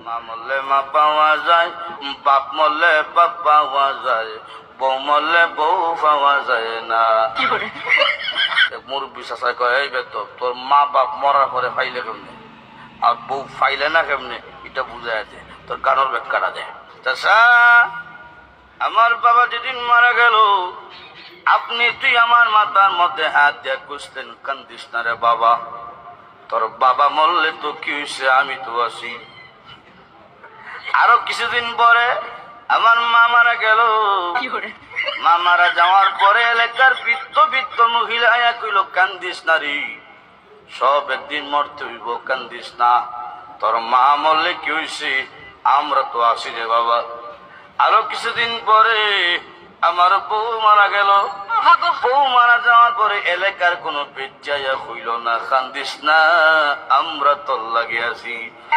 মা মরলে মা পাওয়া যায়, বাপ মরলে বাপ পাওয়া যায়, বউ মরলে বউ পাওয়া যায় না। মুরব্বী চাচাই কয়, এই বেতো তোর মা বাপ মরার পরে ফাইলে কেমনে আর বউ ফাইলে না কেমনে, এটা বুঝাই দে, তোর গানোর ব্যাখ্যাটা দে। চাচা, আমার বাবা যেদিন মারা গেল, আপনি তুই আমার মাথার মধ্যে হাত দিয়ে খুঁজতেন, কান্দিস না রে বাবা, তোর বাবা মরলে তো কি হয়েছে, আমি তো আছি। আরো কিছুদিন পরে আমার মা মারা গেল। মা মারা যাওয়ার পরে এলাকার বৃদ্ধ বৃদ্ধ মহিলা আয়া কইল, কান্দিস না রে, সব একদিন মরতে হইব, কান্দিস না, তোর মা মরলে কি হয়েছে, আমরা তো আছি রে বাবা। আরো কিছুদিন পরে আমার বউ মারা গেল। বউ মারা যাওয়ার পরে এলাকার কোনো বেজ্জাইয়া হইল না, কান্দিস না, আমরা তোর লাগে আছি।